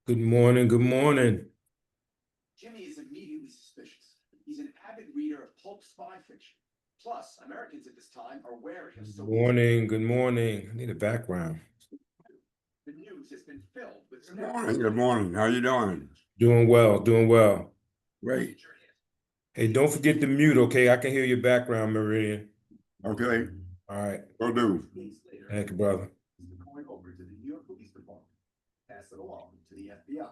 Good morning. Good morning. Jimmy is immediately suspicious. He's an avid reader of pulp spy fiction. Plus, Americans at this time are wary of Good morning. Good morning. I need a background. The news has been filled with. Good morning. Good morning. How you doing? Doing well. Doing well. Great. Hey, don't forget to mute, okay? I can hear your background, Meridian. Okay. All right. Will do. Thank you, brother. Going over to the New York Police Department. Pass it along to the FBI.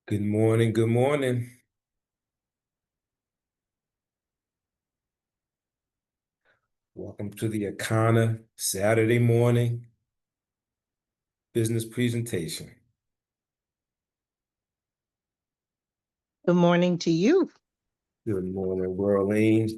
Good morning. Good morning. Welcome to the Akana Saturday morning business presentation. Good morning to you. Good morning, Worlene.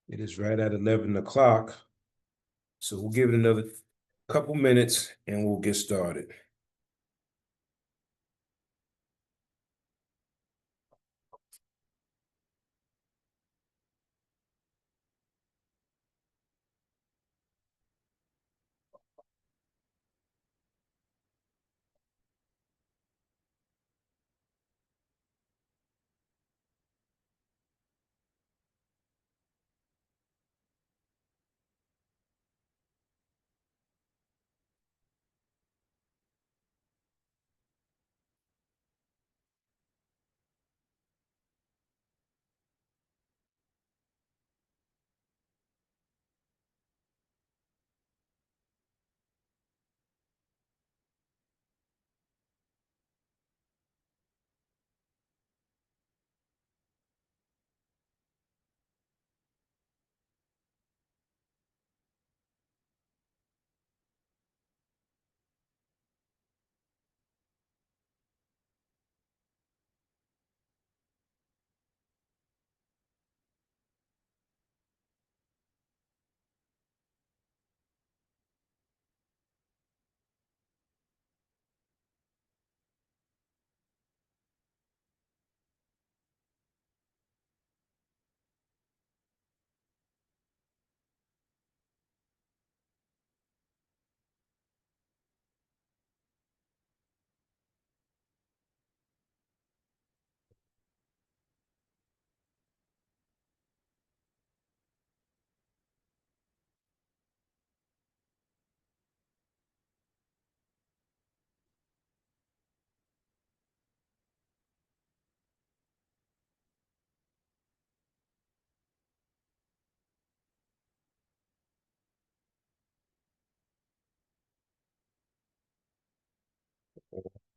It is right at 11 o'clock. So we'll give it another couple minutes and we'll get started.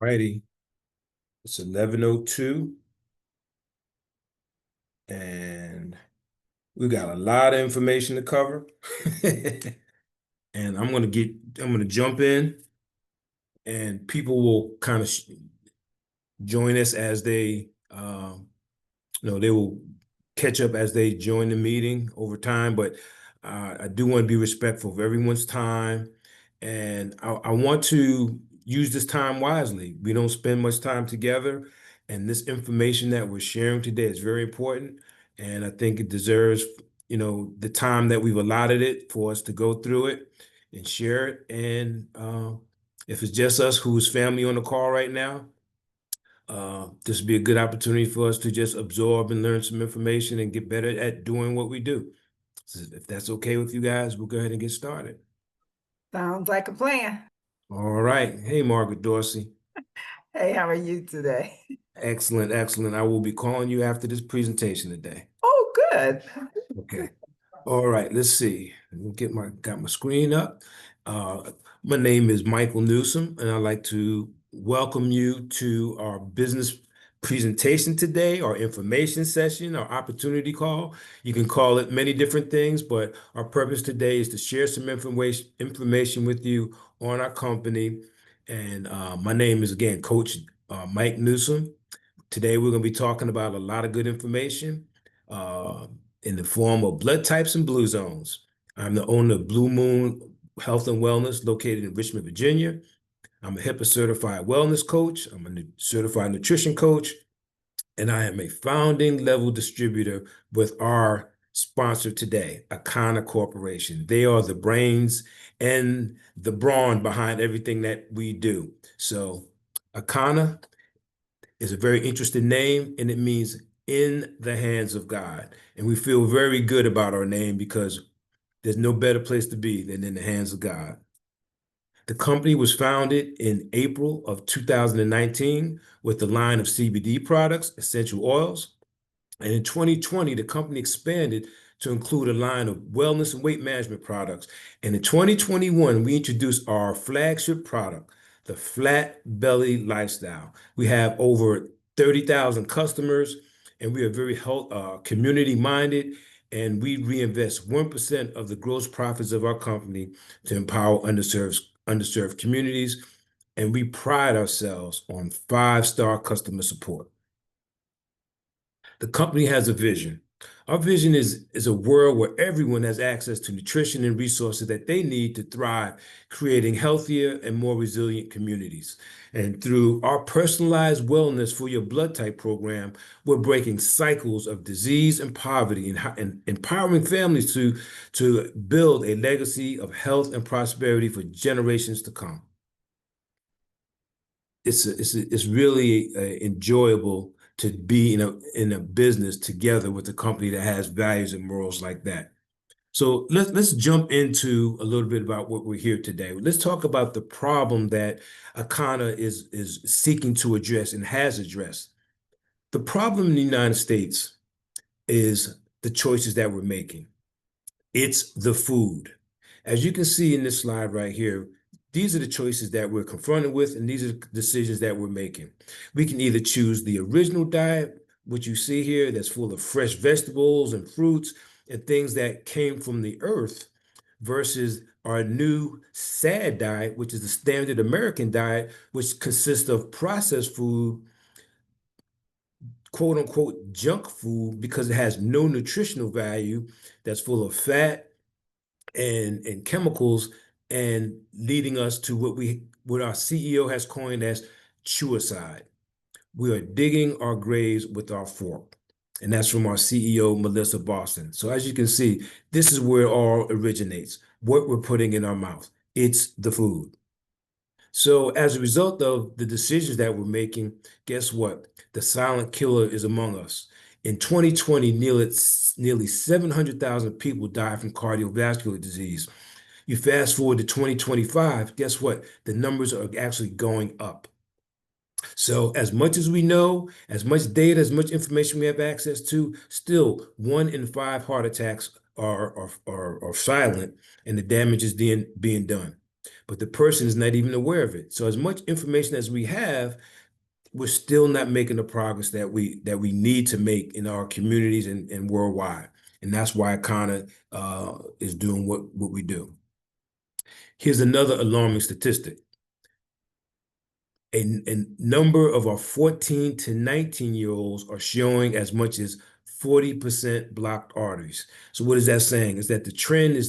Righty. It's 11:02. And we got a lot of information to cover. And I'm gonna jump in, and people will kind of join us as they will catch up as they join the meeting over time, but I do want to be respectful of everyone's time, and I want to use this time wisely. We don't spend much time together, and this information that we're sharing today is very important, and I think it deserves, the time that we've allotted it for us to go through it and share it. And if it's just us who's family on the call right now, this would be a good opportunity for us to just absorb and learn some information and get better at doing what we do. So if that's okay with you guys, we'll go ahead and get started. Sounds like a plan. All right. Hey, Margaret Dorsey. Hey, how are you today? Excellent, excellent. I will be calling you after this presentation today. Oh, good. Okay. All right, let's see. Let me got my screen up. My name is Michael Newsome, and I'd like to welcome you to our business presentation today, our information session, our opportunity call. You can call it many different things, but our purpose today is to share some information with you on our company. And my name is, again, Coach Mike Newsome. Today, we're going to be talking about a lot of good information in the form of blood types and blue zones. I'm the owner of Blue Moon Health and Wellness located in Richmond, Virginia. I'm a HIPAA certified wellness coach. I'm a certified nutrition coach, and I am a founding level distributor with our sponsor today, Akana Corporation. They are the brains and the brawn behind everything that we do. So Akana is a very interesting name, and it means in the hands of God. And we feel very good about our name because there's no better place to be than in the hands of God. The company was founded in April of 2019 with the line of CBD products, essential oils. And in 2020, the company expanded to include a line of wellness and weight management products. And in 2021, we introduced our flagship product, the Flat Belly Lifestyle. We have over 30,000 customers, and we are very community minded, and we reinvest 1% of the gross profits of our company to empower underserved communities. And we pride ourselves on 5-star customer support. The company has a vision. Our vision is a world where everyone has access to nutrition and resources that they need to thrive, creating healthier and more resilient communities. And through our personalized wellness for your blood type program, we're breaking cycles of disease and poverty and empowering families to build a legacy of health and prosperity for generations to come. It's really enjoyable to be in a business together with a company that has values and morals like that. So let's jump into a little bit about what we're here today. Let's talk about the problem that Akana is seeking to address and has addressed. The problem in the United States is the choices that we're making. It's the food. As you can see in this slide right here, these are the choices that we're confronted with, and these are the decisions that we're making. We can either choose the original diet, which you see here, that's full of fresh vegetables and fruits and things that came from the earth, versus our new SAD diet, which is the standard American diet, which consists of processed food, quote unquote junk food, because it has no nutritional value, that's full of fat and chemicals, and leading us to what our CEO has coined as suicide. We are digging our graves with our fork. And that's from our CEO, Melissa Boston. So as you can see, this is where it all originates, what we're putting in our mouth. It's the food. So as a result of the decisions that we're making, guess what? The silent killer is among us. In 2020, nearly 700,000 people died from cardiovascular disease. You fast forward to 2025, guess what? The numbers are actually going up. So as much as we know, as much data, as much information we have access to, still 1 in 5 heart attacks are silent, and the damage is being done. but the person is not even aware of it. So as much information as we have, we're still not making the progress that we need to make in our communities and worldwide. And that's why Icona is doing what we do. Here's another alarming statistic. A number of our 14 to 19-year-olds are showing as much as 40% blocked arteries. So what is that saying? Is that the trend is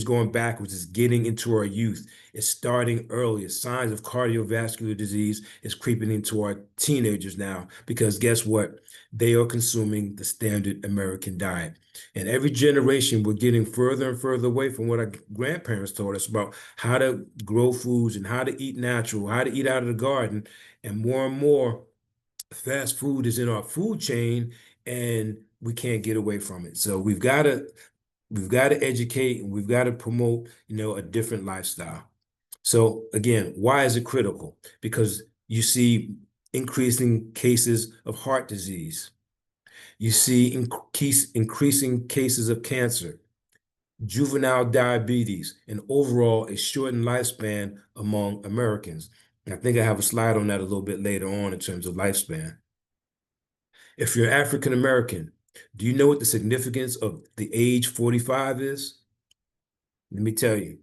going backwards. It's getting into our youth. It's starting earlier. Signs of cardiovascular disease is creeping into our teenagers now because guess what? They are consuming the standard American diet. And every generation, we're getting further and further away from what our grandparents taught us about how to grow foods and how to eat natural, how to eat out of the garden. And more fast food is in our food chain, and we can't get away from it. So we've got to educate, and we've got to promote, a different lifestyle. So again, why is it critical? Because you see increasing cases of heart disease. You see increasing cases of cancer, juvenile diabetes, and overall a shortened lifespan among Americans. And I think I have a slide on that a little bit later on in terms of lifespan. If you're African American, do you know what the significance of the age 45 is? Let me tell you.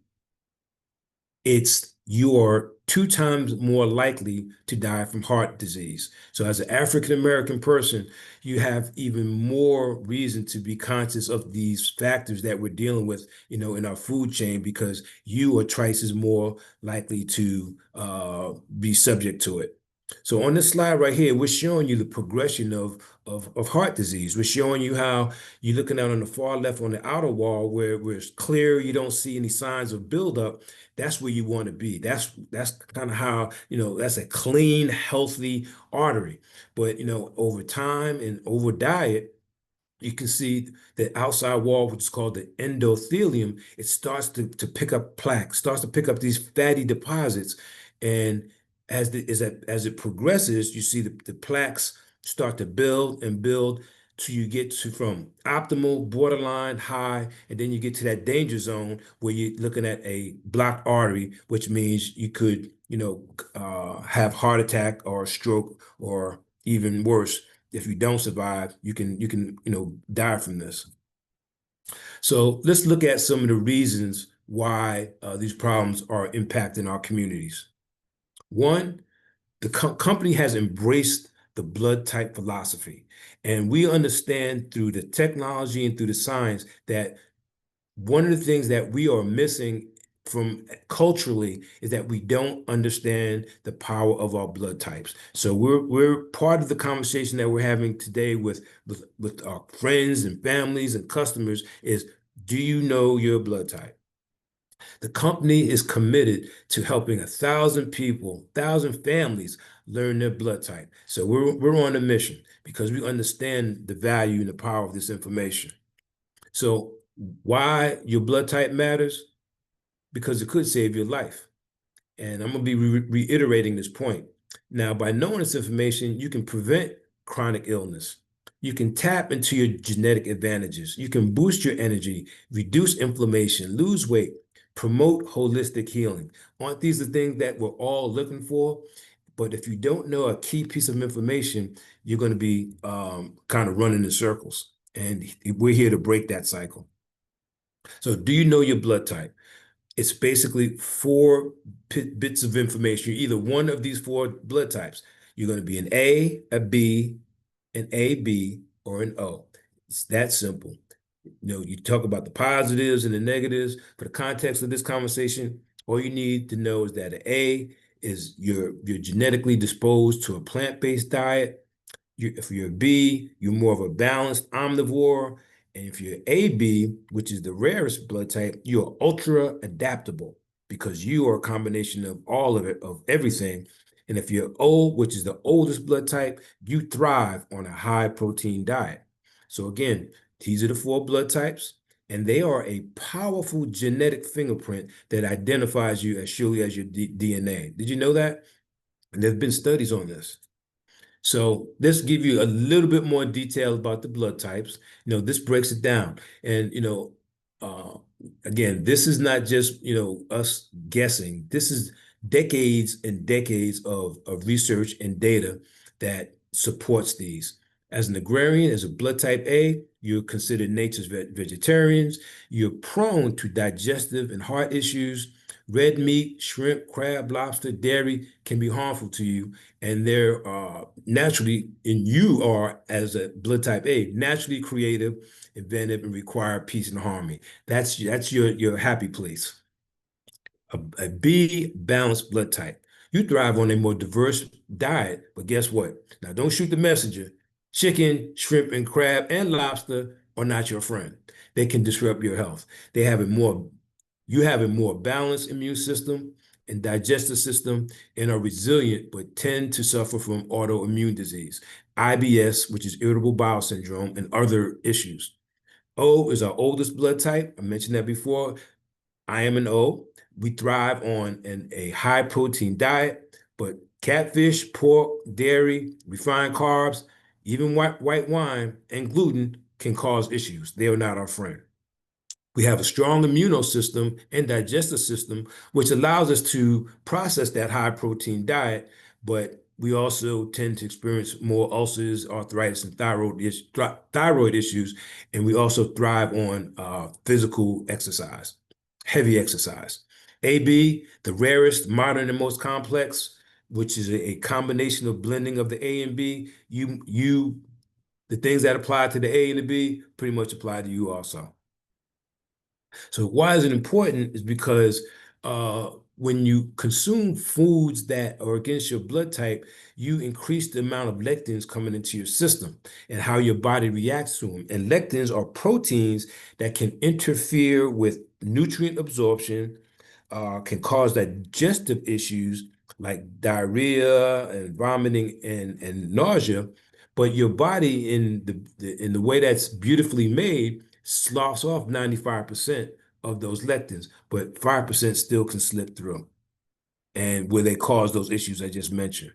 You are 2 times more likely to die from heart disease. So as an African American person, you have even more reason to be conscious of these factors that we're dealing with, in our food chain, because you are twice as more likely to be subject to it. So on this slide right here, we're showing you the progression of heart disease. We're showing you how you're looking out on the far left on the outer wall where it's clear, you don't see any signs of buildup. That's where you want to be. That's kind of how, that's a clean, healthy artery. But, over time and over diet, you can see the outside wall, which is called the endothelium, it starts to pick up plaque, starts to pick up these fatty deposits. And as it progresses, you see the plaques start to build and build till you get to from optimal, borderline, high, and then you get to that danger zone where you're looking at a blocked artery, which means you could, have heart attack or stroke, or even worse, if you don't survive, you can die from this. So let's look at some of the reasons why these problems are impacting our communities. One, the company has embraced the blood type philosophy, and we understand through the technology and through the science that one of the things that we are missing from culturally is that we don't understand the power of our blood types. So we're part of the conversation that we're having today with our friends and families and customers is, do you know your blood type? The company is committed to helping 1,000 people, 1,000 families learn their blood type. So we're on a mission because we understand the value and the power of this information. So why your blood type matters? Because it could save your life. And I'm going to be reiterating this point. Now, by knowing this information, you can prevent chronic illness. You can tap into your genetic advantages. You can boost your energy, reduce inflammation, lose weight, promote holistic healing. Aren't these the things that we're all looking for? But if you don't know a key piece of information, you're going to be kind of running in circles. And we're here to break that cycle. So do you know your blood type? It's basically 4 bits of information. You're either one of these 4 blood types. You're going to be an A, a B, an AB, or an O. It's that simple. You talk about the positives and the negatives. For the context of this conversation, all you need to know is that an A is you're genetically disposed to a plant-based diet. If you're a B, you're more of a balanced omnivore. And if you're AB, which is the rarest blood type, you're ultra adaptable because you are a combination of all of it, of everything. And if you're O, which is the oldest blood type, you thrive on a high protein diet. So again, these are the 4 blood types, and they are a powerful genetic fingerprint that identifies you as surely as your DNA. Did you know that? And there's been studies on this. So let's give you a little bit more detail about the blood types. This breaks it down. And, again, this is not just, us guessing. This is decades and decades of research and data that supports these. As an agrarian, as a blood type A, you're considered nature's vegetarians. You're prone to digestive and heart issues. Red meat, shrimp, crab, lobster, dairy can be harmful to you. And they're naturally, and you are, as a blood type A, naturally creative, inventive, and require peace and harmony. That's your happy place. A B balanced blood type. You thrive on a more diverse diet, but guess what? Now don't shoot the messenger. Chicken, shrimp, and crab and lobster are not your friend. They can disrupt your health. They have a more You have a more balanced immune system and digestive system and are resilient, but tend to suffer from autoimmune disease, IBS, which is irritable bowel syndrome, and other issues. O is our oldest blood type. I mentioned that before. I am an O. We thrive on a high protein diet, but catfish, pork, dairy, refined carbs, even white wine and gluten can cause issues. They are not our friend. We have a strong immune system and digestive system, which allows us to process that high protein diet, but we also tend to experience more ulcers, arthritis, and thyroid issues. And we also thrive on physical exercise, heavy exercise. AB, the rarest, modern, and most complex, which is a combination of blending of the A and B. The things that apply to the A and the B pretty much apply to you also. So why is it important is because when you consume foods that are against your blood type, you increase the amount of lectins coming into your system and how your body reacts to them. And lectins are proteins that can interfere with nutrient absorption, can cause digestive issues like diarrhea and vomiting and nausea. But your body, in the way that's beautifully made, sloughs off 95% of those lectins, but 5% still can slip through, and where they cause those issues I just mentioned.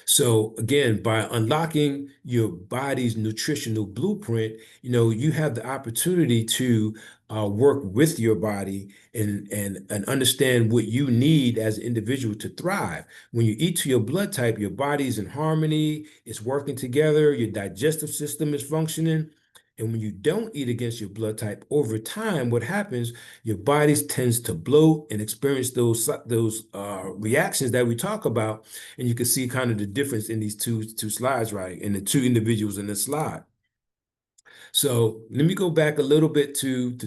So again, by unlocking your body's nutritional blueprint, you have the opportunity to work with your body and understand what you need as an individual to thrive. When you eat to your blood type, your body's in harmony, it's working together, your digestive system is functioning. And when you don't eat against your blood type, over time, what happens, your body tends to bloat and experience those reactions that we talk about. And you can see kind of the difference in these two slides, right? And the two individuals in this slide. So let me go back a little bit to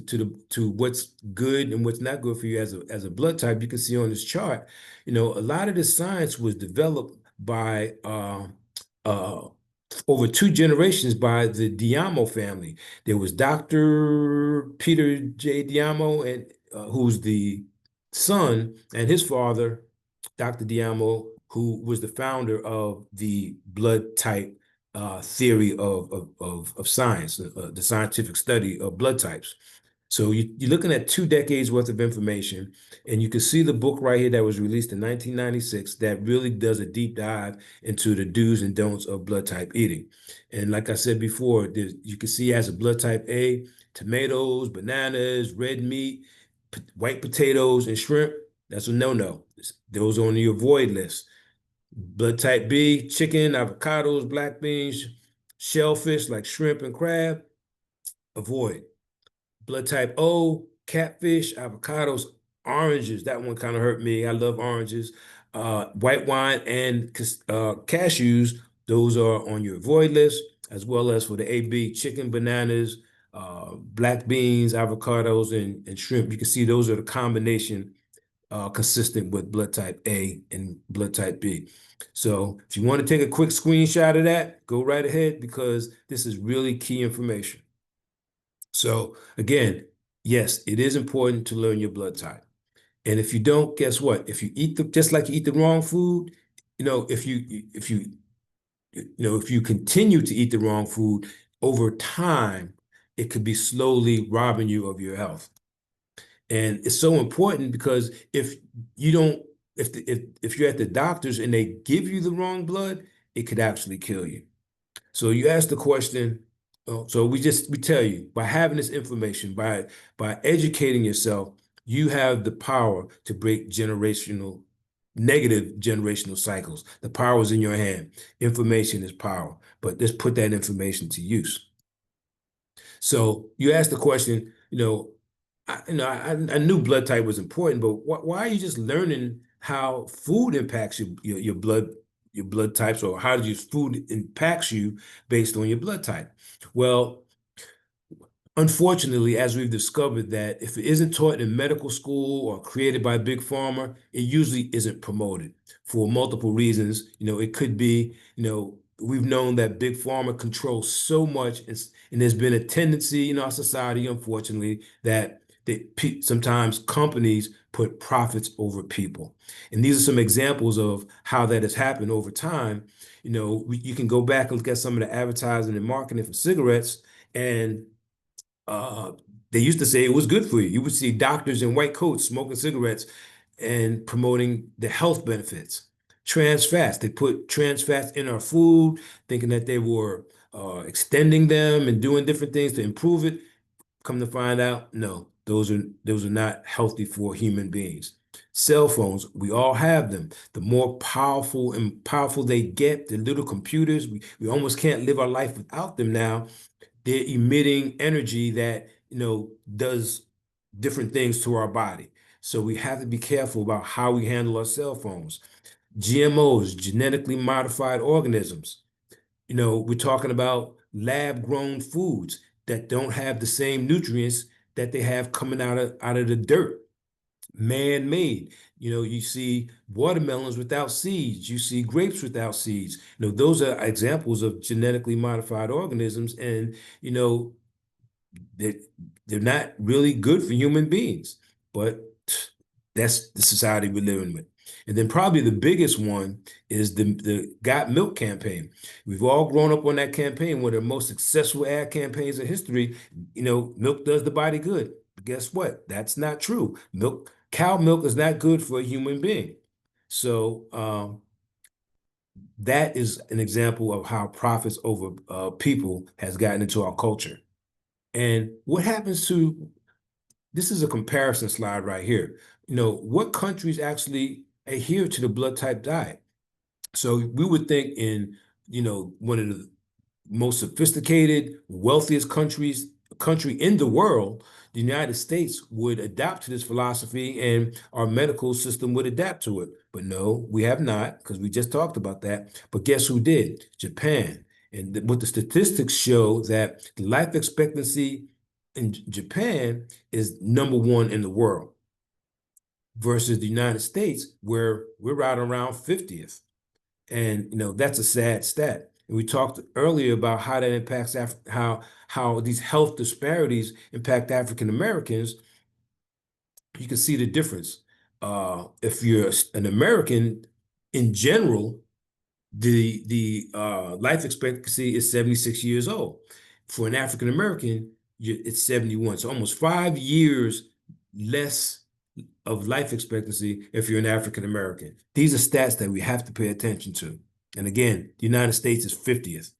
what's good and what's not good for you as a blood type. You can see on this chart, a lot of this science was developed by uh, over two generations by the Diamo family. There was Dr. Peter J. Diamo, and who's the son, and his father, Dr. Diamo, who was the founder of the blood type theory of science, the scientific study of blood types. So you're looking at 2 decades worth of information, and you can see the book right here that was released in 1996 that really does a deep dive into the do's and don'ts of blood type eating. And like I said before, you can see as a blood type A, tomatoes, bananas, red meat, white potatoes, and shrimp, that's a no-no. Those are on the avoid list. Blood type B, chicken, avocados, black beans, shellfish like shrimp and crab, avoid. Blood type O, catfish, avocados, oranges. That one kind of hurt me. I love oranges. White wine and cashews, those are on your avoid list, as well as for the AB, chicken, bananas, black beans, avocados, and shrimp. You can see those are the combination consistent with blood type A and blood type B. So if you want to take a quick screenshot of that, go right ahead because this is really key information. So again, yes, it is important to learn your blood type. And if you don't, guess what? If you just like you eat the wrong food, if you continue to eat the wrong food over time, it could be slowly robbing you of your health. And it's so important because if you don't, if you're at the doctors and they give you the wrong blood, it could actually kill you. So you ask the question, So we tell you by having this information, by educating yourself, you have the power to break negative generational cycles. The power is in your hand. Information is power, but let's put that information to use. So you asked the question, I knew blood type was important, but why are you just learning how food impacts your blood types, or how does your food impacts you based on your blood type? Well, unfortunately, as we've discovered that if it isn't taught in medical school or created by Big Pharma, it usually isn't promoted for multiple reasons. It could be, we've known that Big Pharma controls so much, and there's been a tendency in our society, unfortunately, that sometimes companies put profits over people. And these are some examples of how that has happened over time. You can go back and look at some of the advertising and marketing for cigarettes, and uh, they used to say it was good for you. You would see doctors in white coats smoking cigarettes and promoting the health benefits. Trans fats, they put trans fats in our food, thinking that they were extending them and doing different things to improve it. Come to find out, no, those are not healthy for human beings. Cell phones, we all have them. The more powerful they get, the little computers, we almost can't live our life without them now. They're emitting energy that, does different things to our body. So we have to be careful about how we handle our cell phones. GMOs, genetically modified organisms. We're talking about lab grown foods that don't have the same nutrients that they have coming out of the dirt. Man-made. You see watermelons without seeds. You see grapes without seeds. Those are examples of genetically modified organisms, and they're, they're not really good for human beings, but that's the society we're living with. And then probably the biggest one is the Got Milk campaign. We've all grown up on that campaign, one of the most successful ad campaigns in history. Milk does the body good. But guess what? That's not true. Cow milk is not good for a human being. So that is an example of how profits over people has gotten into our culture. And what happens to, this is a comparison slide right here. What countries actually adhere to the blood type diet? So we would think in, one of the most sophisticated, wealthiest country in the world, the United States would adapt to this philosophy and our medical system would adapt to it. But no, we have not, because we just talked about that. But guess who did? Japan. And what the statistics show that the life expectancy in Japan is #1 in the world versus the United States, where we're right around 50th. And that's a sad stat. And we talked earlier about how that impacts how these health disparities impact African Americans. You can see the difference. If you're an American, in general, the life expectancy is 76 years old. For an African American, it's 71. So almost 5 years less of life expectancy if you're an African American. These are stats that we have to pay attention to. And again, the United States is 50th.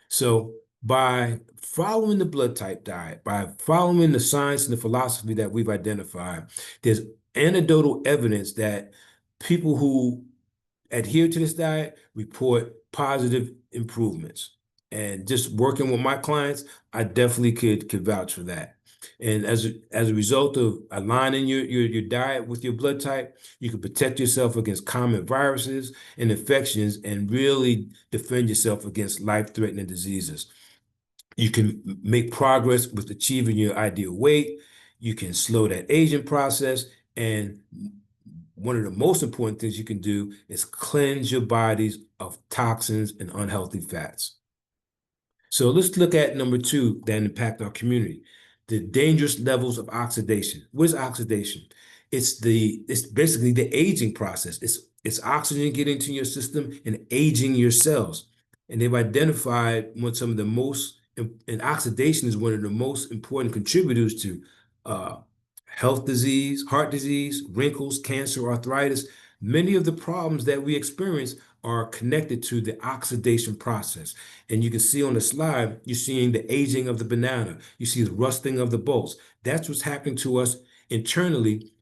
So by following the blood type diet, by following the science and the philosophy that we've identified, there's anecdotal evidence that people who adhere to this diet report positive improvements. And just working with my clients, I definitely could vouch for that. And as a result of aligning your diet with your blood type, you can protect yourself against common viruses and infections and really defend yourself against life-threatening diseases. You can make progress with achieving your ideal weight. You can slow that aging process. And one of the most important things you can do is cleanse your bodies of toxins and unhealthy fats. So let's look at number 2 that impact our community, the dangerous levels of oxidation. What is oxidation? It's basically the aging process. It's oxygen getting into your system and aging your cells. And they've identified some of the most, and oxidation is one of the most important contributors to health disease, heart disease, wrinkles, cancer, arthritis. Many of the problems that we experience are connected to the oxidation process. And you can see on the slide, you're seeing the aging of the banana. You see the rusting of the bolts. That's what's happening to us internally,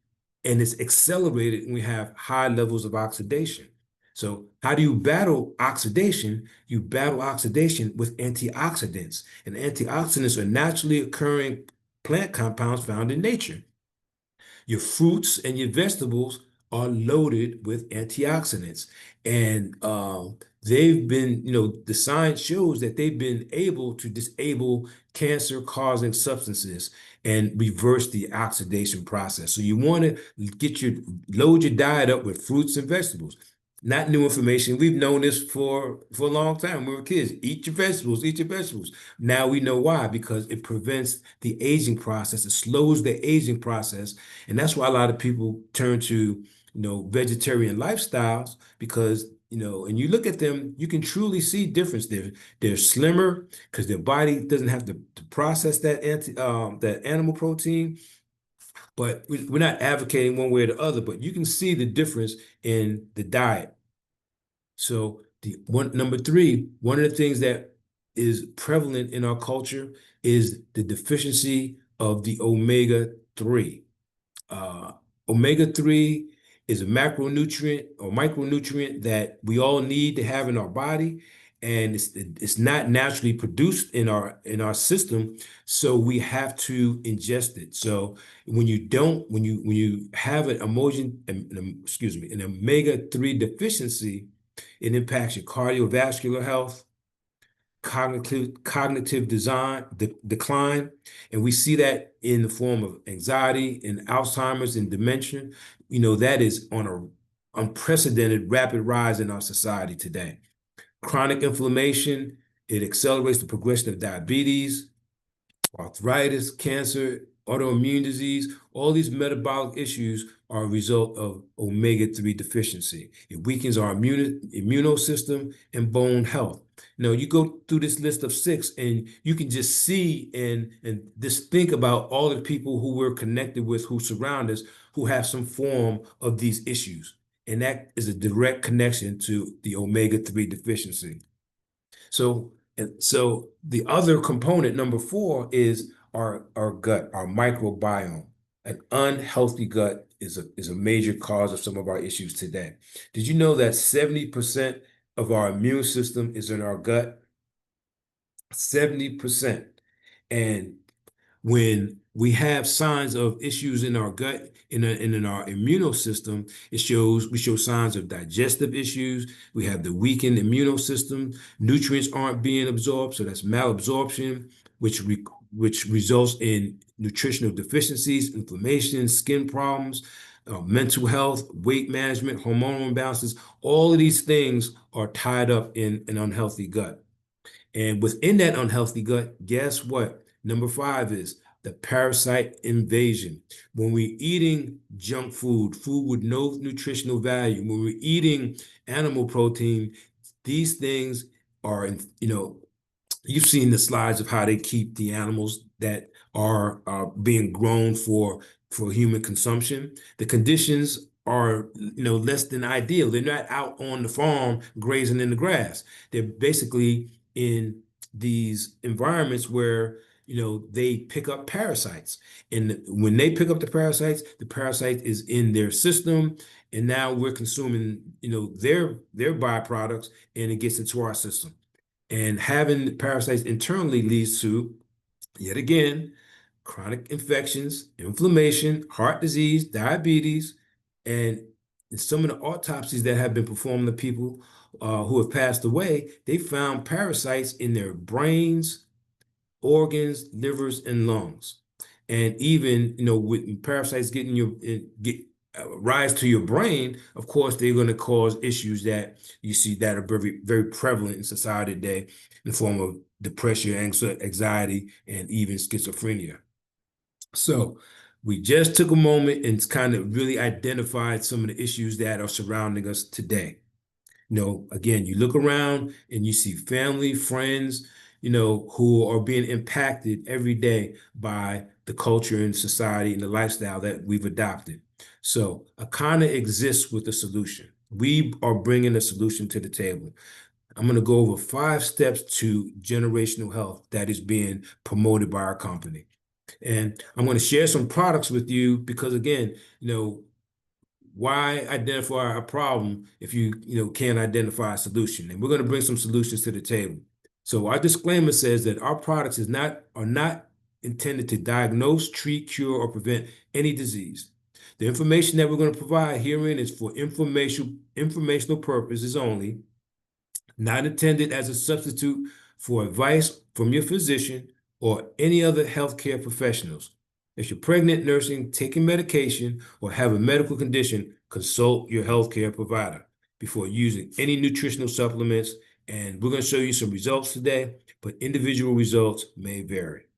and it's accelerated when we have high levels of oxidation. So how do you battle oxidation? You battle oxidation with antioxidants, and antioxidants are naturally occurring plant compounds found in nature. Your fruits and your vegetables are loaded with antioxidants, and they've been, the science shows that they've been able to disable cancer-causing substances and reverse the oxidation process. So you want to load your diet up with fruits and vegetables. Not new information. We've known this for a long time. When we were kids. Eat your vegetables, eat your vegetables. Now we know why, because it prevents the aging process. It slows the aging process. And that's why a lot of people turn to, vegetarian lifestyles because, and you look at them, you can truly see difference there. They're slimmer because their body doesn't have to process that animal protein. But we're not advocating one way or the other, but you can see the difference in the diet. So number three, one of the things that is prevalent in our culture is the deficiency of the omega-3. Uh, Omega-3 is a macronutrient or micronutrient that we all need to have in our body, and it's not naturally produced in our system, so we have to ingest it. So when you have an omega-3 deficiency, it impacts your cardiovascular health, cognitive decline, and we see that in the form of anxiety and Alzheimer's and dementia. That is on an unprecedented rapid rise in our society today. Chronic inflammation, it accelerates the progression of diabetes, arthritis, cancer, autoimmune disease. All these metabolic issues are a result of omega-3 deficiency. It weakens our immune system and bone health. You go through this list of 6 and you can just see and just think about all the people who we're connected with, who surround us, who have some form of these issues. And that is a direct connection to the omega-3 deficiency. So the other component, number 4, is our gut, our microbiome. An unhealthy gut is a major cause of some of our issues today. Did you know that 70% of our immune system is in our gut? 70%. And when we have signs of issues in our gut and in our immune system, we show signs of digestive issues. We have the weakened immune system. Nutrients aren't being absorbed, so that's malabsorption, which results in nutritional deficiencies, inflammation, skin problems, mental health, weight management, hormonal imbalances. All of these things are tied up in an unhealthy gut. And within that unhealthy gut, guess what? Number 5 is the parasite invasion. When we're eating junk food with no nutritional value, when we're eating animal protein, these things are, you've seen the slides of how they keep the animals that are being grown for human consumption. The conditions are, less than ideal. They're not out on the farm grazing in the grass. They're basically in these environments where, they pick up parasites. And when they pick up the parasite is in their system. And now we're consuming, their byproducts, and it gets into our system. And having parasites internally leads to, yet again, chronic infections, inflammation, heart disease, diabetes, and in some of the autopsies that have been performed on people who have passed away, they found parasites in their brains, organs, livers, and lungs. And even, with parasites getting rise to your brain, of course, they're going to cause issues that you see that are very, very prevalent in society today in the form of depression, anxiety, and even schizophrenia. So we just took a moment and kind of really identified some of the issues that are surrounding us today. Again, you look around and you see family, friends, who are being impacted every day by the culture and society and the lifestyle that we've adopted. So Akana exists with a solution. We are bringing a solution to the table. I'm going to go over 5 steps to generational health that is being promoted by our company. And I'm going to share some products with you because, again, why identify a problem if you can't identify a solution? And we're going to bring some solutions to the table. So our disclaimer says that our products are not intended to diagnose, treat, cure, or prevent any disease. The information that we're going to provide herein is for informational purposes only, not intended as a substitute for advice from your physician or any other healthcare professionals. If you're pregnant, nursing, taking medication, or have a medical condition, consult your healthcare provider before using any nutritional supplements. And we're going to show you some results today, but individual results may vary.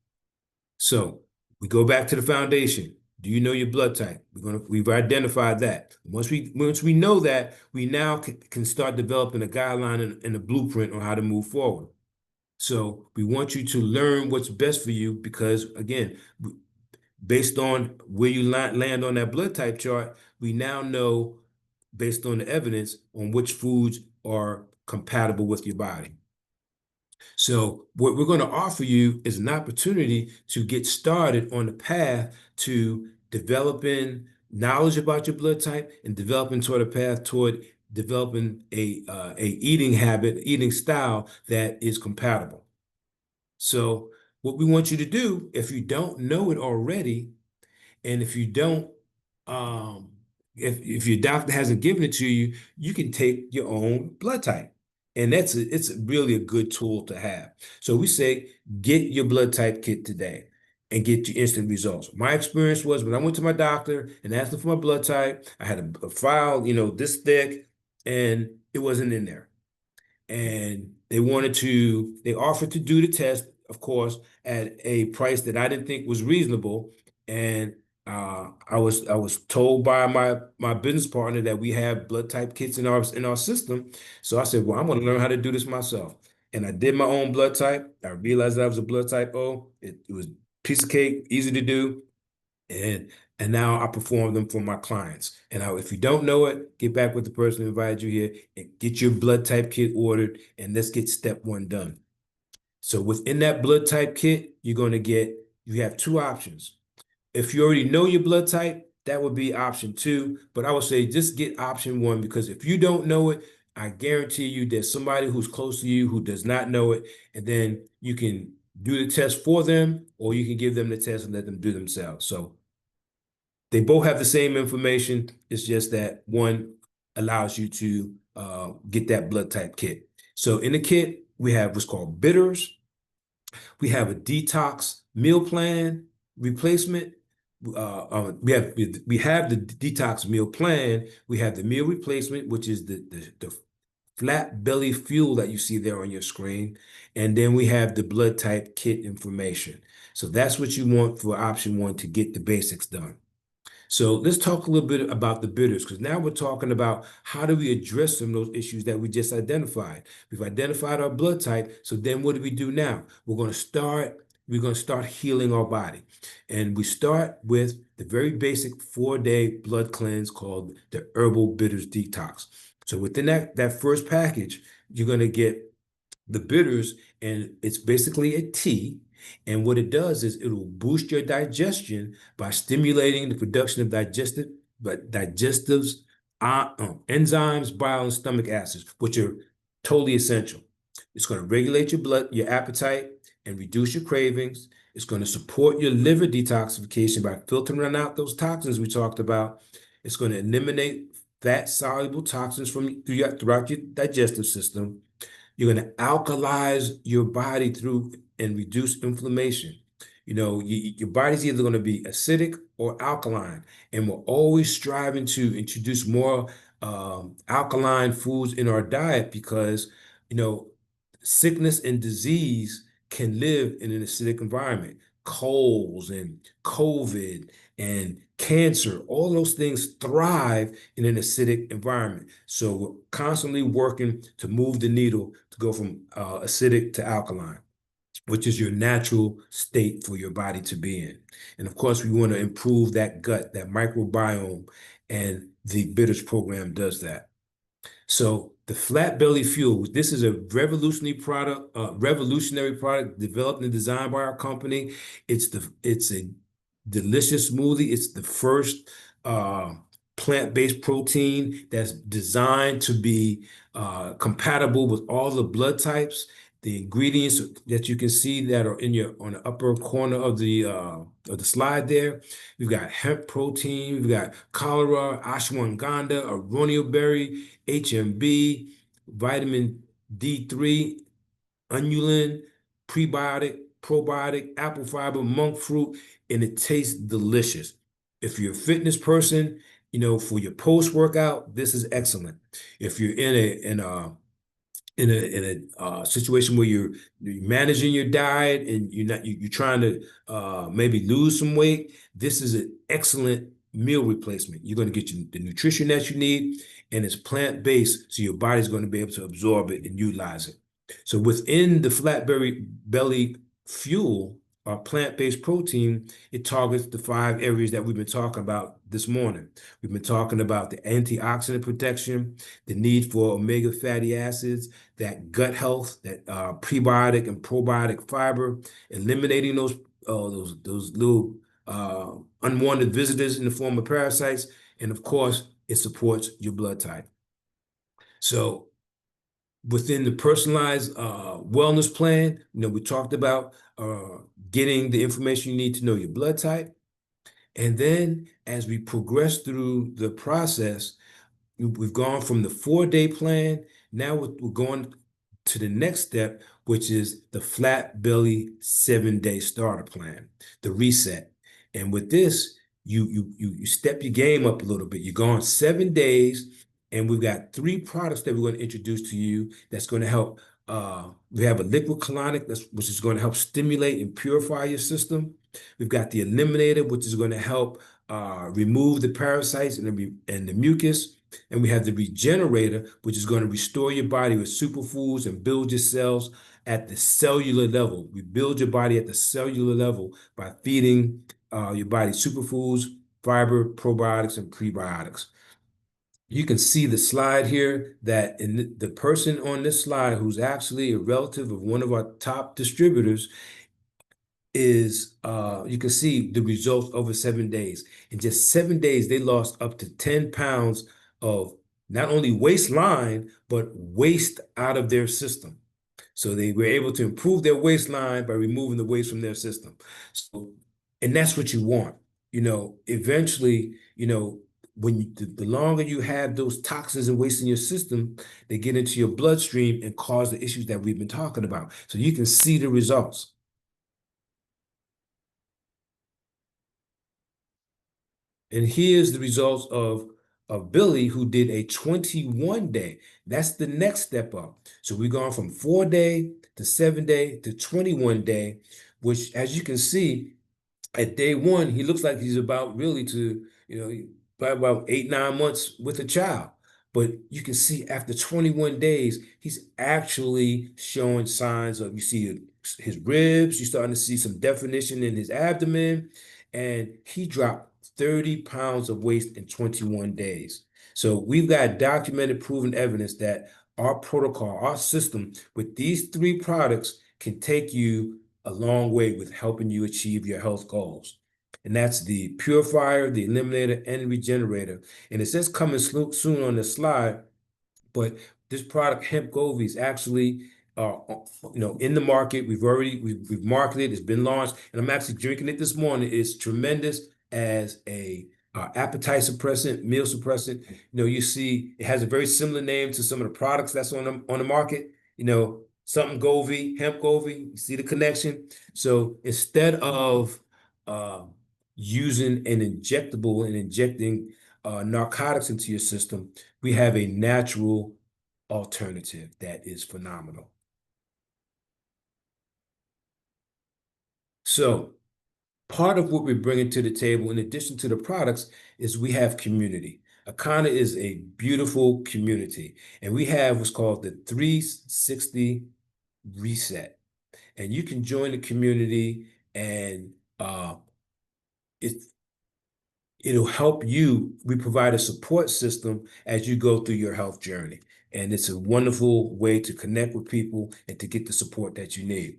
So we go back to the foundation. Do you know your blood type? We've identified that. Once we know that, we now can start developing a guideline and a blueprint on how to move forward. So we want you to learn what's best for you because, again, based on where you land on that blood type chart, we now know, based on the evidence, on which foods are compatible with your body. So what we're going to offer you is an opportunity to get started on the path to developing knowledge about your blood type and developing toward a path toward developing a eating habit, eating style that is compatible. So what we want you to do, if you don't know it already, and if you don't, um, if your doctor hasn't given it to you, you can take your own blood type. And it's really a good tool to have. So we say, get your blood type kit today and get your instant results. My experience was when I went to my doctor and asked him for my blood type, I had a file, this thick, and it wasn't in there. And they offered to do the test, of course, at a price that I didn't think was reasonable. And I was told by my business partner that we have blood type kits in our system. So I said, well, I'm going to learn how to do this myself. And I did my own blood type. I realized that I was a blood type O. It was a piece of cake, easy to do. And now I perform them for my clients. And if you don't know it, get back with the person who invited you here and get your blood type kit ordered, and let's get step 1 done. So within that blood type kit, you have 2 options. If you already know your blood type, that would be option 2. But I would say just get option 1 because if you don't know it, I guarantee you there's somebody who's close to you who does not know it, and then you can do the test for them, or you can give them the test and let them do themselves. So they both have the same information. It's just that one allows you to get that blood type kit. So in the kit, we have what's called bitters. We have a detox meal plan replacement. We have the detox meal plan. We have the meal replacement, which is the flat belly fuel that you see there on your screen. And then we have the blood type kit information. So that's what you want for option 1 to get the basics done. So let's talk a little bit about the bitters, because now we're talking about how do we address some of those issues that we just identified. We've identified our blood type. So then what do we do now? We're going to start healing our body. And we start with the very basic 4-day blood cleanse called the Herbal Bitters Detox. So within that first package, you're going to get the bitters, and it's basically a tea. And what it does is it will boost your digestion by stimulating the production of digestives, enzymes, bile, and stomach acids, which are totally essential. It's going to regulate your appetite, and reduce your cravings. It's going to support your liver detoxification by filtering out those toxins we talked about. It's going to eliminate fat-soluble toxins throughout your digestive system. You're going to alkalize your body through and reduce inflammation. Your body's either going to be acidic or alkaline, and we're always striving to introduce more alkaline foods in our diet because, sickness and disease can live in an acidic environment. Colds and COVID and cancer, all those things thrive in an acidic environment. So we're constantly working to move the needle to go from acidic to alkaline, which is your natural state for your body to be in. And of course, we want to improve that gut, that microbiome, and the bitters program does that. So the flat belly fuel, this is a revolutionary product developed and designed by our company. It's a delicious smoothie. It's the first plant-based protein that's designed to be compatible with all the blood types. The ingredients that you can see that are in your on the upper corner of the slide there. We've got hemp protein, we've got cholera, ashwagandha, aronia berry, HMB, vitamin D3, inulin, prebiotic, probiotic, apple fiber, monk fruit, and it tastes delicious. If you're a fitness person, for your post-workout, this is excellent. If you're in a situation where you're managing your diet and you're trying to maybe lose some weight, this is an excellent meal replacement. You're going to get the nutrition that you need, and it's plant-based, so your body's going to be able to absorb it and utilize it. So within the belly fuel, our plant-based protein, it targets the 5 areas that we've been talking about this morning. We've been talking about the antioxidant protection, the need for omega fatty acids, that gut health, that prebiotic and probiotic fiber, eliminating those little unwanted visitors in the form of parasites, and of course, it supports your blood type. So within the personalized wellness plan, we talked about getting the information you need to know your blood type. And then as we progress through the process, we've gone from the 4-day plan. Now we're going to the next step, which is the flat belly 7-day starter plan, the reset. And with this, you step your game up a little bit. You're going 7 days, and we've got 3 products that we're going to introduce to you that's going to help. We have a liquid colonic, which is going to help stimulate and purify your system. We've got the eliminator, which is going to help remove the parasites and the mucus. And we have the regenerator, which is going to restore your body with superfoods and build your cells at the cellular level. We build your body at the cellular level by feeding your body superfoods, fiber, probiotics, and prebiotics. You can see the slide here that the person on this slide, who's actually a relative of one of our top distributors, is you can see the results over 7 days. In just 7 days, they lost up to 10 pounds of not only waistline, but waste out of their system. So they were able to improve their waistline by removing the waste from their system. So, and that's what you want. Eventually, when the longer you have those toxins and waste in your system, they get into your bloodstream and cause the issues that we've been talking about. So you can see the results. And here's the results of Billy, who did a 21-day. That's the next step up. So we've gone from 4-day to 7-day to 21-day, which, as you can see, at day 1, he looks like he's about really to, probably about 8, 9 months with a child. But you can see after 21 days, he's actually showing signs of, you see his ribs, you're starting to see some definition in his abdomen, and he dropped 30 pounds of waste in 21 days. So we've got documented, proven evidence that our protocol, our system with these 3 products can take you a long way with helping you achieve your health goals. And that's the purifier, the eliminator, and regenerator. And it says coming soon on the slide, but this product, Hemp Govi, is actually in the market. We've marketed, it's been launched, and I'm actually drinking it this morning. It's tremendous as a appetite suppressant, meal suppressant. You see it has a very similar name to some of the products that's on the market. Something Govi, Hemp Govi. You see the connection. So instead of using an injectable and injecting narcotics into your system, we have a natural alternative that is phenomenal. So part of what we're bringing to the table, in addition to the products, is we have community. Akana is a beautiful community, and we have what's called the 360 Reset. And you can join the community, and it'll help you. We provide a support system as you go through your health journey. And it's a wonderful way to connect with people and to get the support that you need.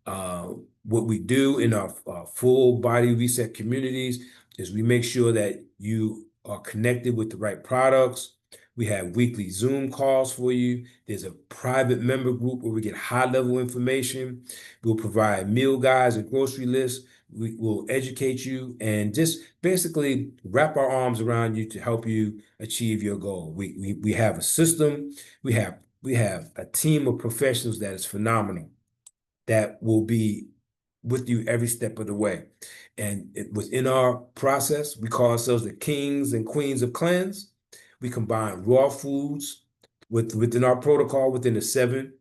Uh, what we do in our full body reset communities is we make sure that you are connected with the right products. We have weekly Zoom calls for you. There's a private member group where we get high-level information. We'll provide meal guides and grocery lists. We will educate you and just basically wrap our arms around you to help you achieve your goal. We have a system. We have a team of professionals that is phenomenal that will be with you every step of the way. And within our process, we call ourselves the kings and queens of cleanse. We combine raw foods within our protocol, within the 7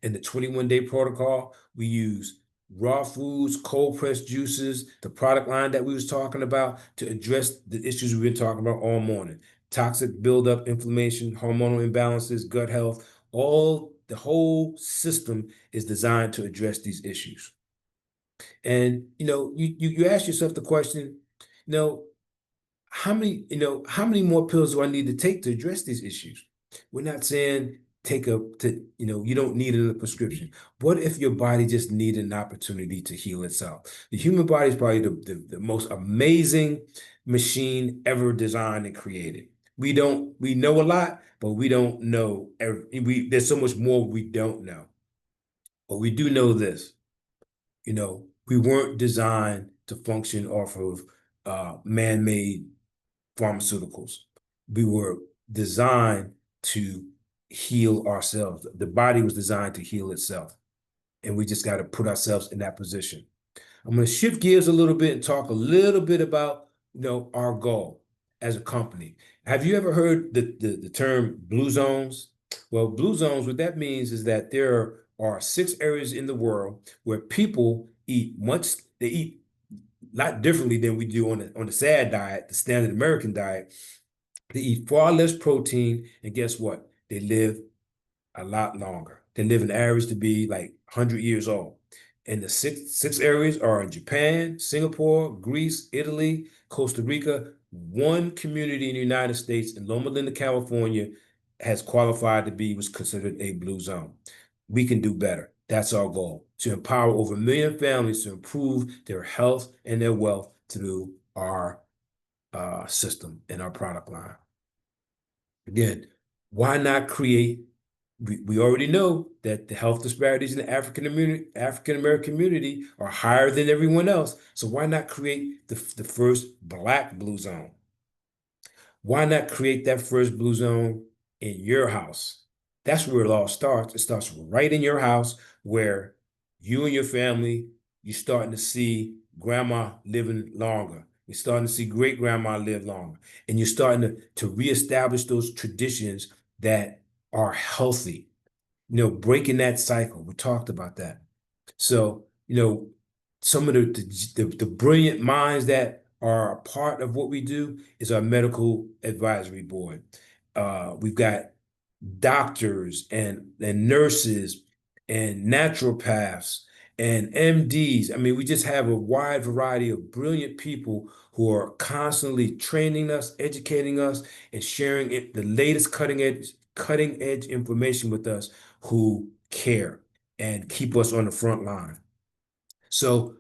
and the 21-day protocol. We use raw foods, cold pressed juices, the product line that we was talking about to address the issues we've been talking about all morning. Toxic buildup, inflammation, hormonal imbalances, gut health, the whole system is designed to address these issues. And you ask yourself the question, you know, how many more pills do I need to take to address these issues? We're not saying you don't need it in a prescription. What if your body just needed an opportunity to heal itself? The human body is probably the most amazing machine ever designed and created. We know a lot, but we don't know there's so much more we don't know. But we do know this, we weren't designed to function off of man-made pharmaceuticals. We were designed to heal ourselves. The body was designed to heal itself. And we just got to put ourselves in that position. I'm going to shift gears a little bit and talk a little bit about, our goal as a company. Have you ever heard the term blue zones? Well, blue zones, what that means is that there are 6 areas in the world where people they eat a lot differently than we do on the SAD diet, the standard American diet. They eat far less protein, and guess what? They live a lot longer. They live in average to be like 100 years old. And the six areas are in Japan, Singapore, Greece, Italy, Costa Rica. One community in the United States in Loma Linda, California, was considered a blue zone. We can do better. That's our goal, to empower over 1 million families to improve their health and their wealth through our system and our product line. Again, why not create? We already know that the health disparities in the African American community are higher than everyone else. So why not create the first Black blue zone? Why not create that first blue zone in your house? That's where it all starts. It starts right in your house, where you and your family, you're starting to see grandma living longer. You're starting to see great grandma live longer. And you're starting to reestablish those traditions that are healthy, breaking that cycle. We talked about that. So, some of the brilliant minds that are a part of what we do is our medical advisory board. We've got doctors and nurses and naturopaths and MDs. I mean, we just have a wide variety of brilliant people who are constantly training us, educating us, and sharing the latest cutting edge information with us, who care and keep us on the front line. So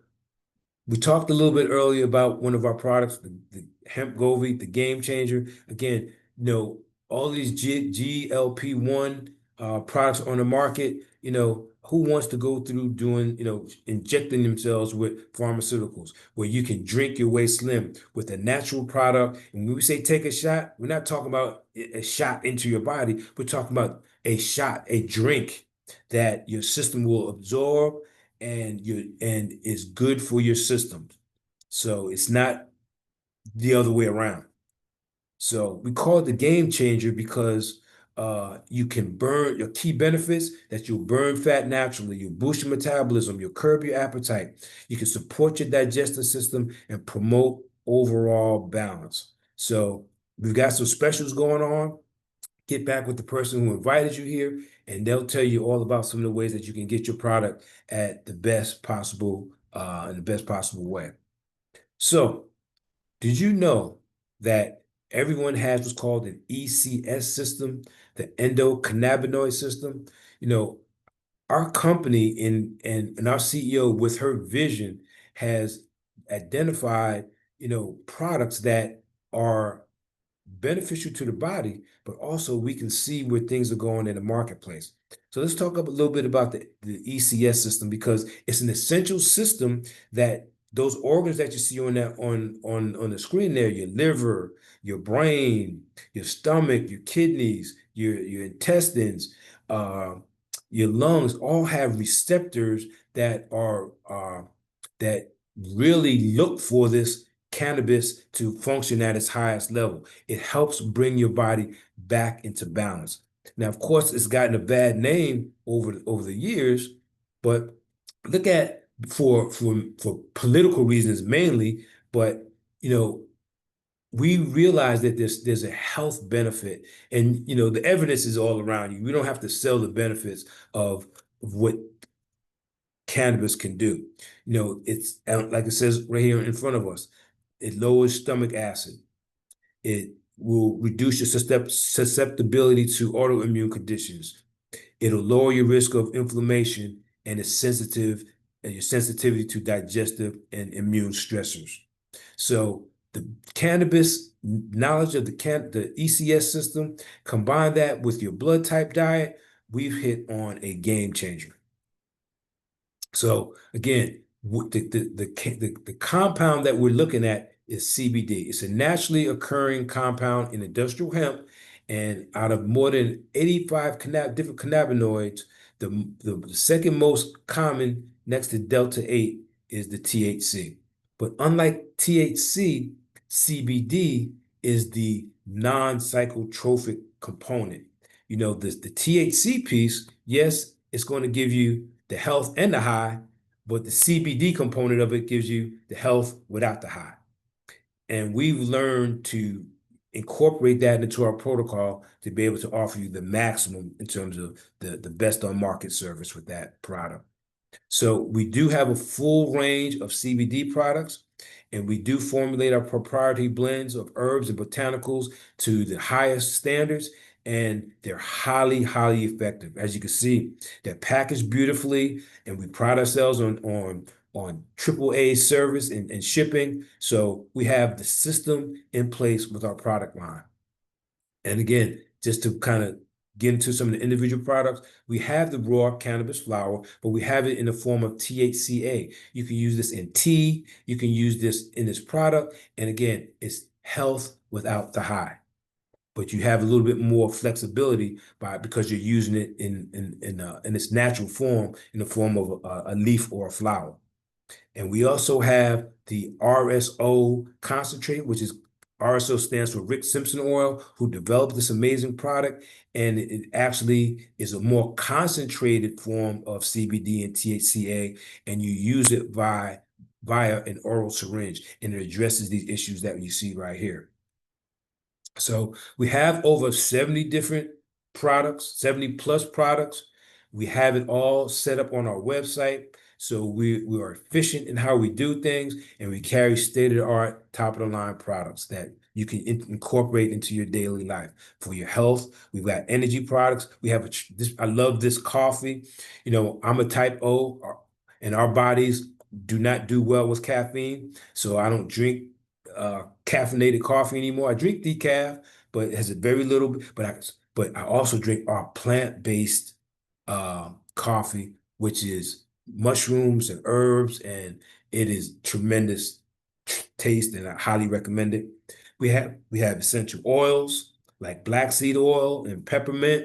we talked a little bit earlier about one of our products, the hemp Govee, the game changer. Again, all these GLP-1 products on the market, who wants to go through doing, injecting themselves with pharmaceuticals, where you can drink your way slim with a natural product. And when we say take a shot, we're not talking about a shot into your body. We're talking about a drink that your system will absorb and is good for your system. So it's not the other way around. So we call it the game changer because you can burn your key benefits, that you'll burn fat naturally, you boost your metabolism, you'll curb your appetite, you can support your digestive system and promote overall balance. So we've got some specials going on. Get back with the person who invited you here, and they'll tell you all about some of the ways that you can get your product at the best possible in the best possible way. So Did you know that everyone has what's called an ECS system, the endocannabinoid system? You know, our company and our CEO with her vision has identified, products that are beneficial to the body, but also we can see where things are going in the marketplace. So let's talk a little bit about the ECS system because it's an essential system that those organs that you see on that on the screen there, your liver, your brain, your stomach, your kidneys, your intestines, uh, your lungs, all have receptors that are that really look for this cannabis to function at its highest level. It helps bring your body back into balance. Now, of course, it's gotten a bad name over the years, but look at for political reasons mainly, but you know, we realize that there's a health benefit, and the evidence is all around you. We don't have to sell the benefits of what cannabis can do. It's like it says right here in front of us. It lowers stomach acid. It will reduce your susceptibility to autoimmune conditions. It'll lower your risk of inflammation and your sensitivity to digestive and immune stressors. So the cannabis knowledge of the ECS system, combine that with your blood type diet, we've hit on a game changer. So again, the compound that we're looking at is CBD. It's a naturally occurring compound in industrial hemp, and out of more than 85 different cannabinoids, the second most common next to Delta 8 is the THC. But unlike THC, CBD is the non-psychotropic component. The THC piece, yes, it's going to give you the health and the high, but the CBD component of it gives you the health without the high. And we've learned to incorporate that into our protocol to be able to offer you the maximum in terms of the best on market service with that product. So we do have a full range of CBD products, and we do formulate our proprietary blends of herbs and botanicals to the highest standards, and they're highly, highly effective. As you can see, they're packaged beautifully, and we pride ourselves on AAA service and shipping. So we have the system in place with our product line. And again, just to kind of get into some of the individual products, we have the raw cannabis flower, but we have it in the form of THCA. You can use this in tea, you can use this in this product, and again, it's health without the high. But you have a little bit more flexibility because you're using it in its natural form, in the form of a leaf or a flower. And we also have the RSO concentrate, which is RSO stands for Rick Simpson Oil, who developed this amazing product. And it actually is a more concentrated form of CBD and THCA, and you use it via an oral syringe, and it addresses these issues that you see right here. So we have over 70 different products, 70 plus products. We have it all set up on our website. So we are efficient in how we do things, and we carry state-of-the-art, top-of-the-line products that you can incorporate into your daily life. For your health, we've got energy products. We have I love this coffee. I'm a type O, and our bodies do not do well with caffeine. So I don't drink caffeinated coffee anymore. I drink decaf, but it has a very little. But I also drink our plant-based coffee, which is mushrooms and herbs, and it is tremendous taste, and I highly recommend it. We have essential oils like black seed oil and peppermint.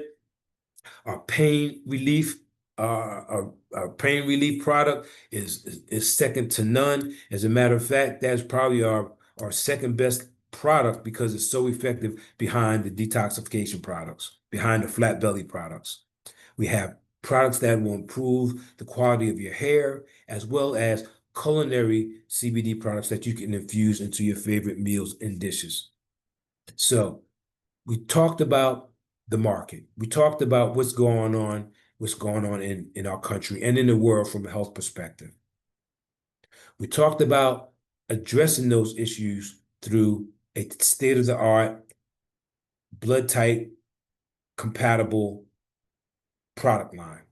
Our pain relief, our pain relief product is second to none. As a matter of fact, that's probably our second best product because it's so effective behind the detoxification products, behind the flat belly products. We have products that will improve the quality of your hair, as well as culinary CBD products that you can infuse into your favorite meals and dishes. So we talked about the market. We talked about what's going on in our country and in the world from a health perspective. We talked about addressing those issues through a state-of-the-art, blood type compatible product line.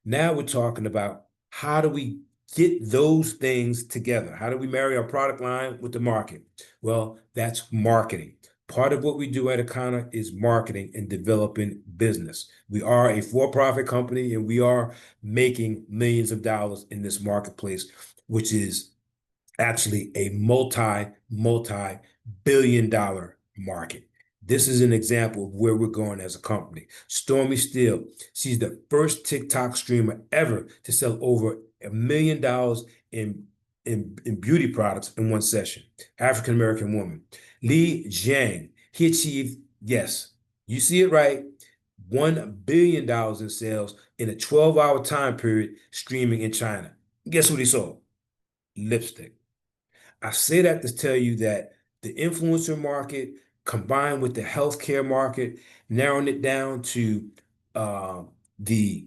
Now we're talking about how do we get those things together? How do we marry our product line with the market? Well, that's marketing. Part of what we do at Akana is marketing and developing business. We are a for-profit company and we are making millions of dollars in this marketplace, which is actually a multi-billion-dollar market. This is an example of where we're going as a company. Stormy Steele, she's the first TikTok streamer ever to sell over $1 million in beauty products in one session. African American woman. Li Jiang, he achieved, yes, you see it right, $1 billion in sales in a 12-hour time period streaming in China. Guess what he sold? Lipstick. I say that to tell you that the influencer market combined with the healthcare market, narrowing it down to uh, the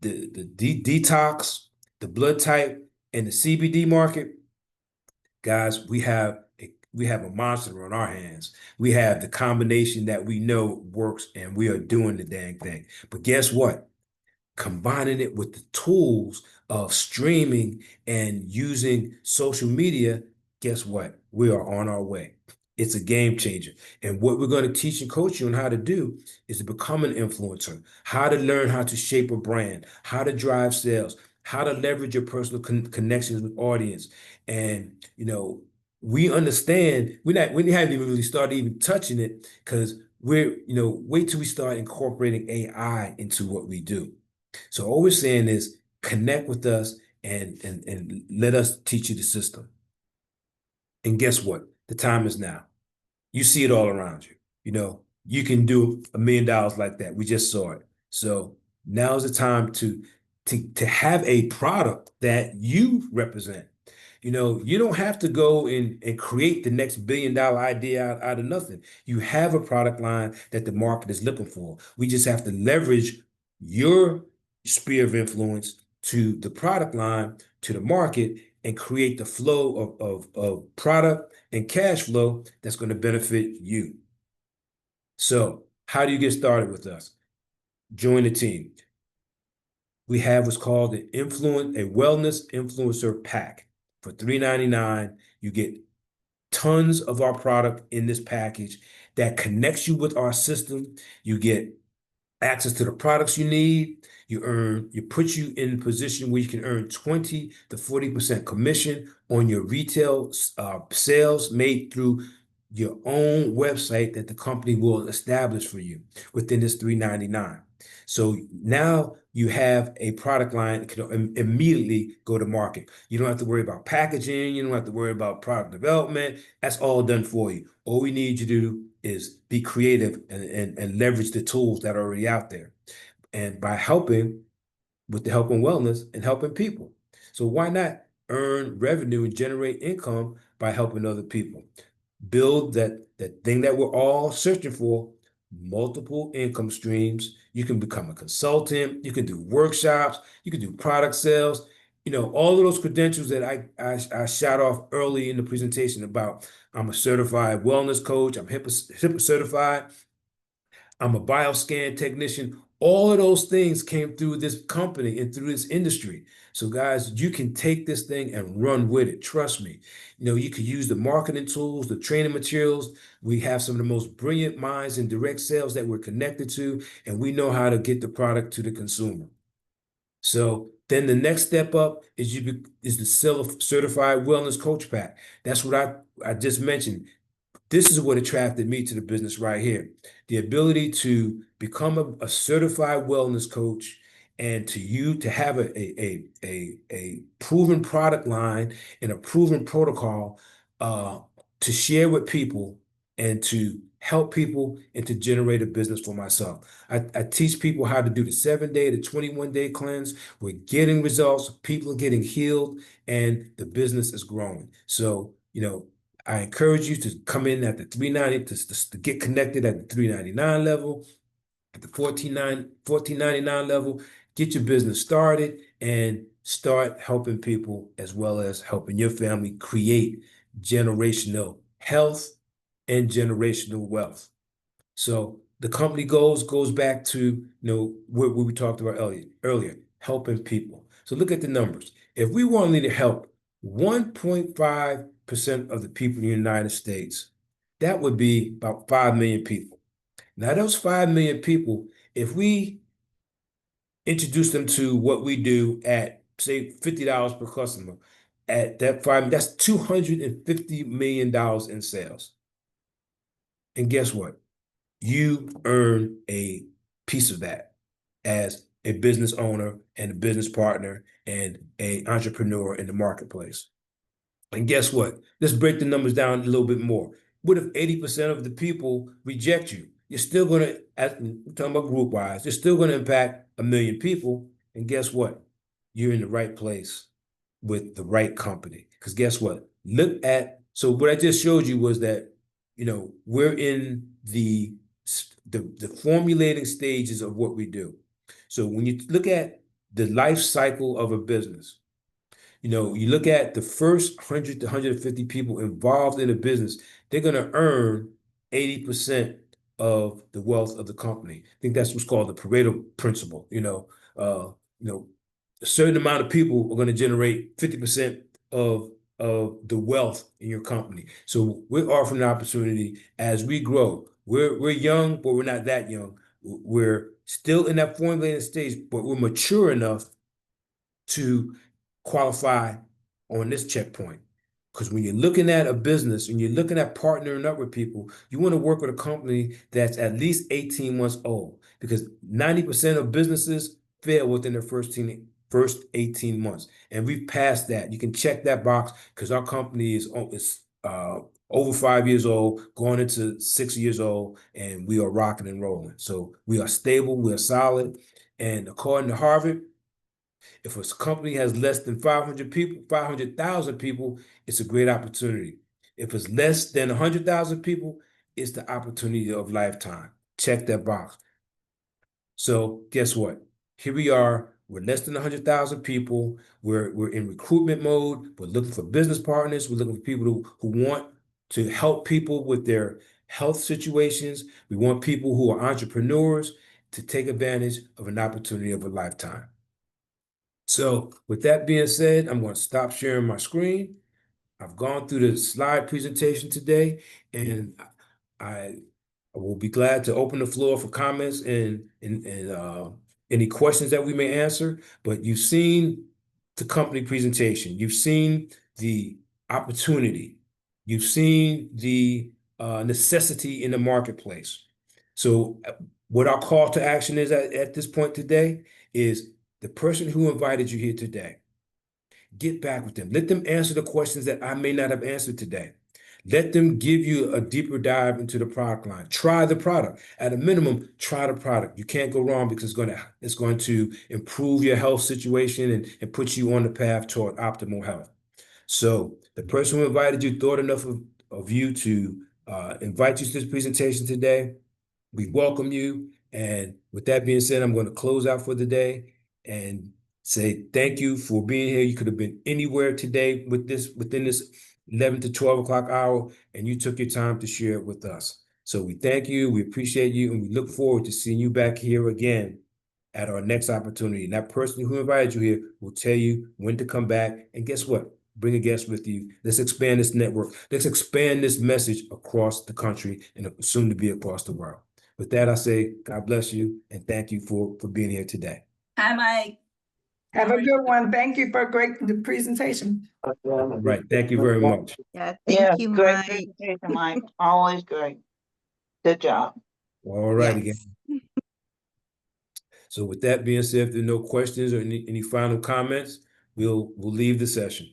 detox, the blood type, and the CBD market, guys, we have a monster on our hands. We have the combination that we know works, and we are doing the dang thing. But guess what? Combining it with the tools of streaming and using social media, guess what? We are on our way. It's a game changer. And what we're going to teach and coach you on how to do is to become an influencer, how to learn how to shape a brand, how to drive sales, how to leverage your personal connections with audience. And, we understand we haven't even really started even touching it because wait till we start incorporating AI into what we do. So all we're saying is connect with us and let us teach you the system. And guess what? The time is now. You see it all around you. You can do $1 million like that. We just saw it. So now is the time to have a product that you represent. You don't have to go and create the next $1 billion idea out of nothing. You have a product line that the market is looking for. We just have to leverage your sphere of influence to the product line, to the market, and create the flow of product and cash flow that's going to benefit you. So how do you get started with us? Join the team. We have what's called a wellness influencer pack. For $3.99, you get tons of our product in this package that connects you with our system. You get access to the products you need. You put you in a position where you can earn 20 to 40% commission on your retail sales made through your own website that the company will establish for you within this $3.99. So now you have a product line that can immediately go to market. You don't have to worry about packaging. You don't have to worry about product development. That's all done for you. All we need you to do is be creative and leverage the tools that are already out there. And by helping with the health and wellness and helping people. So why not earn revenue and generate income by helping other people? Build that thing that we're all searching for, multiple income streams. You can become a consultant, you can do workshops, you can do product sales, all of those credentials that I shot off early in the presentation about. I'm a certified wellness coach, I'm HIPAA certified, I'm a bioscan technician. All of those things came through this company and through this industry. So guys, you can take this thing and run with it. Trust me. You could use the marketing tools, the training materials. We have some of the most brilliant minds in direct sales that we're connected to, and we know how to get the product to the consumer. So then the next step up is the certified wellness coach pack. That's what I just mentioned. This is what attracted me to the business right here. The ability to become a certified wellness coach and to have a proven product line and a proven protocol to share with people and to help people and to generate a business for myself. I teach people how to do the 7-day to 21-day cleanse. We're getting results, people are getting healed, and the business is growing. So, I encourage you to come in at the $3.90 to get connected at the $3.99 level, at the $14.99 level, get your business started and start helping people as well as helping your family create generational health, and generational wealth. So the company goes back to what we talked about earlier, helping people. So look at the numbers. If we wanted to help 1.5% of the people in the United States, that would be about 5 million people. Now, those 5 million people, if we introduce them to what we do at, say, $50 per customer, at that that's $250 million in sales. And guess what? You earn a piece of that as a business owner and a business partner and an entrepreneur in the marketplace. And guess what? Let's break the numbers down a little bit more. What if 80% of the people reject you? You're still going to, we're talking about group wise, you're still going to impact 1 million people. And guess what? You're in the right place with the right company. Because guess what? So what I just showed you was that, we're in the formulating stages of what we do. So when you look at the life cycle of a business, you look at the first 100 to 150 people involved in a business, they're going to earn 80% of the wealth of the company. I think that's what's called the Pareto principle. A certain amount of people are going to generate 50% of the wealth in your company. So we're offering an opportunity as we grow. We're young, but we're not that young. We're still in that formulating stage, but we're mature enough to qualify on this checkpoint. Because when you're looking at a business and you're looking at partnering up with people, you want to work with a company that's at least 18 months old, because 90% of businesses fail within their first 18 months. And we've passed that. You can check that box because our company is over 5 years old, going into 6 years old, and we are rocking and rolling. So we are stable, we are solid. And according to Harvard, if a company has less than 500 people, 500,000 people, it's a great opportunity. If it's less than 100,000 people, it's the opportunity of lifetime. Check that box. So guess what? Here we are. We're less than 100,000 people. We're in recruitment mode. We're looking for business partners. We're looking for people who want to help people with their health situations. We want people who are entrepreneurs to take advantage of an opportunity of a lifetime. So with that being said, I'm going to stop sharing my screen. I've gone through the slide presentation today, and I will be glad to open the floor for comments and any questions that we may answer. But you've seen the company presentation. You've seen the opportunity. You've seen the necessity in the marketplace. So what our call to action is at this point today is the person who invited you here today. Get back with them. Let them answer the questions that I may not have answered today. Let them give you a deeper dive into the product line. Try the product. At a minimum, try the product. You can't go wrong because it's going to improve your health situation and put you on the path toward optimal health. So the person who invited you thought enough of you to invite you to this presentation today. We welcome you. And with that being said, I'm going to close out for the day and say thank you for being here. You could have been anywhere today within this 11 to 12 o'clock hour, and you took your time to share it with us. So we thank you, we appreciate you, and we look forward to seeing you back here again at our next opportunity. And that person who invited you here will tell you when to come back. And guess what? Bring a guest with you. Let's expand this network. Let's expand this message across the country and soon to be across the world. With that, I say, God bless you, and thank you for being here today. Hi, Mike. Have a good one. Thank you for a great presentation. Right. Thank you very much. Yeah, Yeah, thank you, great Mike. presentation, Mike. Always great. Good job. All right, again. Yes. So with that being said, if there are no questions or any final comments, we'll leave the session.